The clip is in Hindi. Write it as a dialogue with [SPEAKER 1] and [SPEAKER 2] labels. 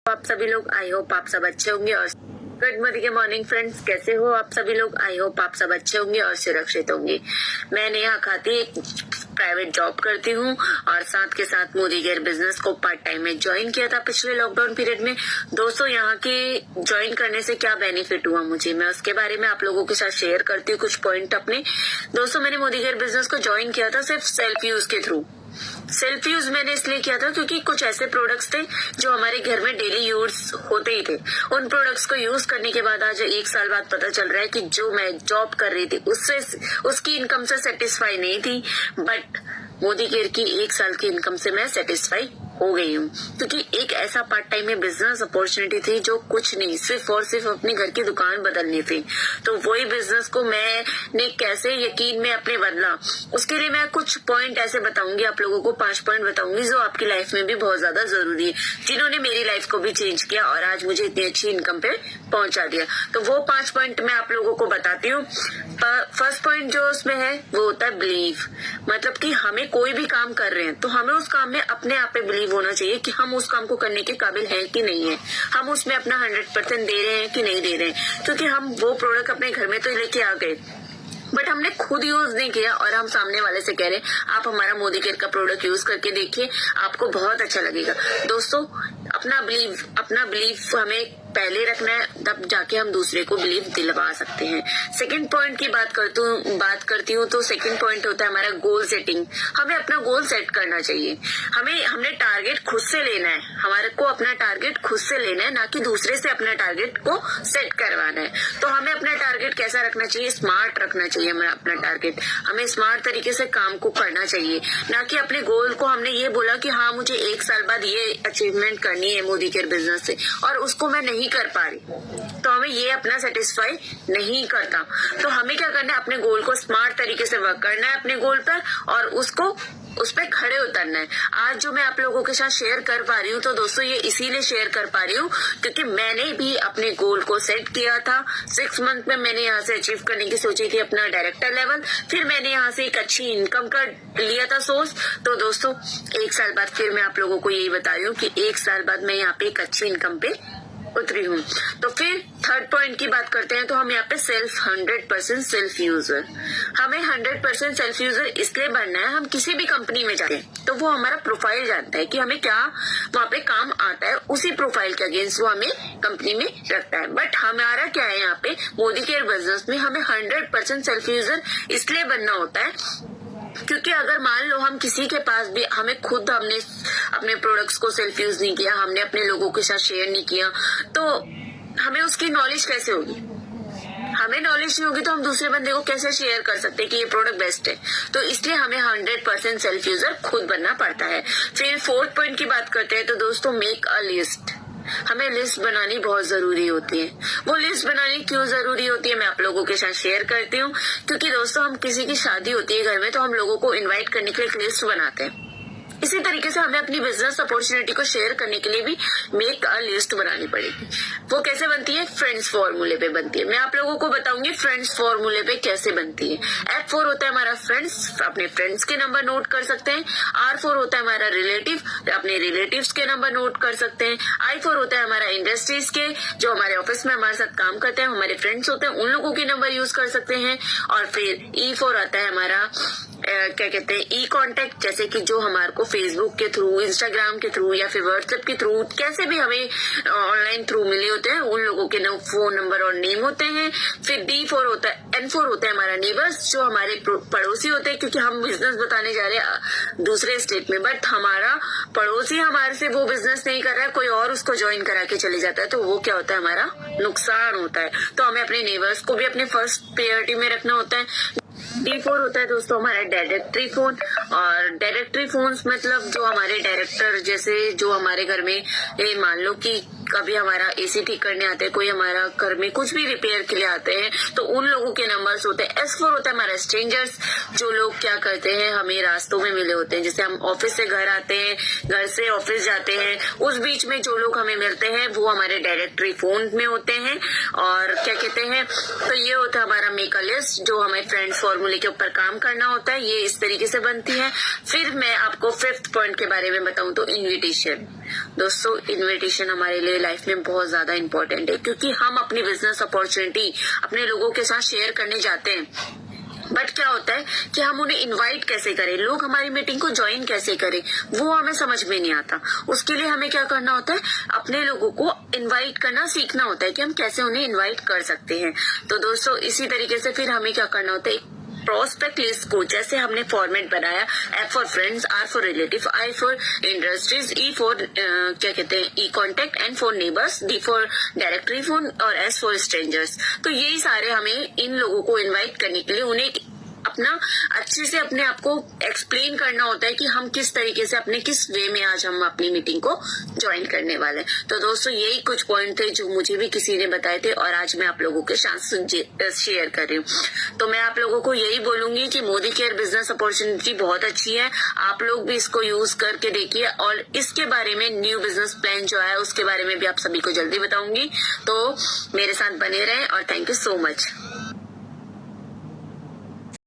[SPEAKER 1] आप सभी लोग, आई होप आप सब अच्छे होंगे। और गुड मॉर्निंग फ्रेंड्स, कैसे हो आप सभी लोग? आई होप आप सब अच्छे होंगे और सुरक्षित होंगे। मैं नेहा खाती एक प्राइवेट जॉब करती हूँ और साथ के साथ मोदी केयर बिजनेस को पार्ट टाइम में ज्वाइन किया था पिछले लॉकडाउन पीरियड में। दोस्तों, यहाँ के ज्वाइन करने से क्या बेनिफिट हुआ मुझे, मैं उसके बारे में आप लोगों के साथ शेयर करती हूँ कुछ पॉइंट अपने। दोस्तों, मैंने मोदी केयर बिजनेस को ज्वाइन किया था सिर्फ सेल्फ यूज के थ्रू। सेल्फ यूज मैंने इसलिए किया था क्योंकि कुछ ऐसे प्रोडक्ट्स थे जो हमारे घर में डेली यूज होते ही थे। उन प्रोडक्ट्स को यूज करने के बाद आज 1 साल बाद पता चल रहा है कि जो मैं जॉब कर रही थी उसकी इनकम से सेटिस्फाई नहीं थी, बट मोदी केयर की 1 साल की इनकम से मैं सेटिस्फाई हो गई हूँ। क्योंकि एक ऐसा पार्ट टाइम में बिजनेस अपॉर्चुनिटी थी जो कुछ नहीं, सिर्फ और सिर्फ अपने घर की दुकान बदलनी थी। तो वही बिजनेस को मैंने कैसे यकीन में अपने बदला, उसके लिए मैं कुछ पॉइंट ऐसे बताऊंगी आप लोगों को, 5 पॉइंट बताऊंगी जो आपकी लाइफ में भी बहुत ज्यादा जरूरी है, जिन्होंने मेरी लाइफ को भी चेंज किया और आज मुझे इतनी अच्छी इनकम पे पहुंचा दिया। तो वो 5 पॉइंट मैं आप लोगों को बताती हूँ। फर्स्ट पॉइंट जो उसमें है वो होता है बिलीव। मतलब कि हमें कोई भी काम कर रहे हैं तो हमें उस काम में अपने आप पे बिलीव होना चाहिए कि हम उस काम को करने के काबिल हैं कि नहीं है, हम उसमें अपना 100% दे रहे हैं कि नहीं दे रहे हैं। क्योंकि हम वो प्रोडक्ट अपने घर में तो लेके आ गए, बट हमने खुद यूज नहीं किया और हम सामने वाले से कह रहे हैं आप हमारा मोदी केयर का प्रोडक्ट यूज करके देखिए, आपको बहुत अच्छा लगेगा। दोस्तों, अपना बिलीव हमें पहले रखना है, तब जाके हम दूसरे को बिलीव दिलवा सकते हैं। सेकंड पॉइंट की बात करती हूँ तो सेकंड पॉइंट होता है हमारा गोल सेटिंग। हमें अपना गोल सेट करना चाहिए। हमने टारगेट खुद से लेना है, हमारे को अपना टारगेट खुद से लेना है, ना कि दूसरे से अपना टारगेट को सेट करवाना है। तो हमें अपना टारगेट कैसा रखना चाहिए? स्मार्ट रखना चाहिए। हमें अपना टारगेट हमें स्मार्ट तरीके से काम को करना चाहिए, ना कि अपने गोल को हमने ये बोला कि हाँ मुझे 1 साल बाद ये अचीवमेंट करनी है मोदी केयर बिजनेस से, और उसको मैं नहीं कर पा रही, तो हमें ये अपना सेटिस्फाई नहीं करता। तो हमें क्या करना है? अपने गोल को स्मार्ट तरीके से वर्क करना है अपने गोल पर और उस पर खड़े उतरना है। आज जो मैं आप लोगों के साथ शेयर कर पा रही हूँ तो दोस्तों ये इसीलिए शेयर कर पा रही हूँ क्योंकि मैंने भी अपने गोल को सेट किया था। 6 मंथ में मैंने यहाँ से अचीव करने की सोची थी अपना डायरेक्टर लेवल, फिर मैंने यहाँ से एक अच्छी इनकम का लिया था सोर्स। तो दोस्तों 1 साल बाद फिर मैं आप लोगों को यही बता रही हूँ कि 1 साल बाद मैं यहाँ पे एक अच्छी इनकम पे उतरी हूँ। तो फिर थर्ड पॉइंट की बात करते हैं तो हम यहाँ पे 100% सेल्फ यूजर। हमें 100% सेल्फ यूजर इसलिए बनना है, हम किसी भी कंपनी में जाते हैं तो वो हमारा प्रोफाइल जानता है कि हमें क्या वहाँ पे काम आता है, उसी प्रोफाइल के अगेंस्ट वो हमें कंपनी में रखता है। बट हमारा क्या है यहाँ पे मोदी केयर बिजनेस में हमें 100% सेल्फ यूजर इसलिए बनना होता है क्योंकि अगर मान लो हम किसी के पास भी हमने अपने प्रोडक्ट्स को सेल्फ यूज नहीं किया, हमने अपने लोगों के साथ शेयर नहीं किया, तो हमें उसकी नॉलेज कैसे होगी? हमें नॉलेज नहीं होगी तो हम दूसरे बंदे को कैसे शेयर कर सकते हैं कि ये प्रोडक्ट बेस्ट है? तो इसलिए हमें 100% सेल्फ यूजर खुद बनना पड़ता है। फिर फोर्थ पॉइंट की बात करते हैं तो दोस्तों मेक अ लिस्ट। हमें लिस्ट बनानी बहुत जरूरी होती है। वो लिस्ट बनानी क्यों जरूरी होती है मैं आप लोगों के साथ शेयर करती हूँ। क्योंकि दोस्तों हम किसी की शादी होती है घर में तो हम लोगों को इनवाइट करने के लिए एक लिस्ट बनाते हैं। इसी तरीके से हमें अपनी बिजनेस अपॉर्चुनिटी को शेयर करने के लिए भी मेक अ लिस्ट बनानी पड़ेगी। वो कैसे बनती है? फ्रेंड्स फॉर्मूले पे बनती है। मैं आप लोगों को बताऊंगी फ्रेंड्स फॉर्मूले पे कैसे बनती है। F4 होता है हमारा फ्रेंड्स, अपने फ्रेंड्स के नंबर नोट कर सकते हैं। R4 होता है हमारा रिलेटिव, अपने रिलेटिव्स के नंबर नोट कर सकते हैं। I4 होता है हमारा इंडस्ट्रीज के, जो हमारे ऑफिस में हमारे साथ काम करते हैं, हमारे फ्रेंड्स होते हैं, उन लोगों के नंबर यूज कर सकते हैं। और फिर E4 आता है हमारा क्या कहते हैं ई कॉन्टेक्ट, जैसे कि जो हमारे को फेसबुक के थ्रू, इंस्टाग्राम के थ्रू या फिर व्हाट्सएप के थ्रू, कैसे भी हमें ऑनलाइन थ्रू मिले होते हैं, उन लोगों के फोन नंबर और नेम होते हैं। फिर N4 होता है हमारा नेबर्स, जो हमारे पड़ोसी होते हैं, क्योंकि हम बिजनेस बताने जा रहे हैं दूसरे स्टेट में, बट हमारा पड़ोसी हमारे से वो बिजनेस नहीं कर रहा है, कोई और उसको ज्वाइन करा के चले जाता है, तो वो क्या होता है? हमारा नुकसान होता है। तो हमें अपने नेबर्स को भी अपने फर्स्ट प्रायोरिटी में रखना होता है। D4 होता है दोस्तों हमारा डायरेक्टरी फोन, और डायरेक्टरी फोन्स मतलब जो हमारे डायरेक्टर, जैसे जो हमारे घर में मान लो कि कभी हमारा एसी ठीक करने आते हैं, कोई हमारा घर में कुछ भी रिपेयर के लिए आते हैं, तो उन लोगों के नंबर्स होते हैं। S4 होता है हमारा स्ट्रेंजर्स, जो लोग क्या करते हैं हमें रास्तों में मिले होते हैं, जैसे हम ऑफिस से घर आते हैं, घर से ऑफिस जाते हैं, उस बीच में जो लोग हमें मिलते हैं वो हमारे डायरेक्टरी फोन में होते हैं। और क्या कहते हैं, तो ये होता है हमारा मेक अ लिस्ट, जो हमें फ्रेंड्स फॉर्मूले के ऊपर काम करना होता है। ये इस तरीके से बनती है। फिर मैं आपको 5th पॉइंट के बारे में बताऊं तो इन्विटेशन। दोस्तों इनविटेशन हमारे लिए लाइफ में बहुत ज्यादा इम्पोर्टेंट है, क्योंकि हम अपनी बिजनेस अपॉर्चुनिटी अपने लोगों के साथ शेयर करने जाते हैं, बट क्या होता है कि हम उन्हें इनवाइट कैसे करें, लोग हमारी मीटिंग को ज्वाइन कैसे करें, वो हमें समझ में नहीं आता। उसके लिए हमें क्या करना होता है, अपने लोगों को इनवाइट करना सीखना होता है कि हम कैसे उन्हें इनवाइट कर सकते हैं। तो दोस्तों इसी तरीके से फिर हमें क्या करना होता है, प्रोस्पेक्ट लिस्ट को जैसे हमने फॉर्मेट बनाया, F for friends, R for relative, I for industries, E for क्या कहते हैं E contact, N for neighbours, D for directory phone और S फॉर स्ट्रेंजर्स। तो यही सारे हमें इन लोगों को इनवाइट करने के लिए उन्हें अपना अच्छे से अपने आप को एक्सप्लेन करना होता है कि हम किस तरीके से अपने किस वे में आज हम अपनी मीटिंग को ज्वाइन करने वाले हैं। तो दोस्तों यही कुछ पॉइंट थे जो मुझे भी किसी ने बताए थे और आज मैं आप लोगों के साथ शेयर कर रही हूँ। तो मैं आप लोगों को यही बोलूंगी कि मोदी केयर बिजनेस अपॉर्चुनिटी बहुत अच्छी है, आप लोग भी इसको यूज करके देखिए और इसके बारे में न्यू बिजनेस प्लान जो है उसके बारे में भी आप सभी को जल्दी बताऊंगी। तो मेरे साथ बने रहें और थैंक यू सो मच।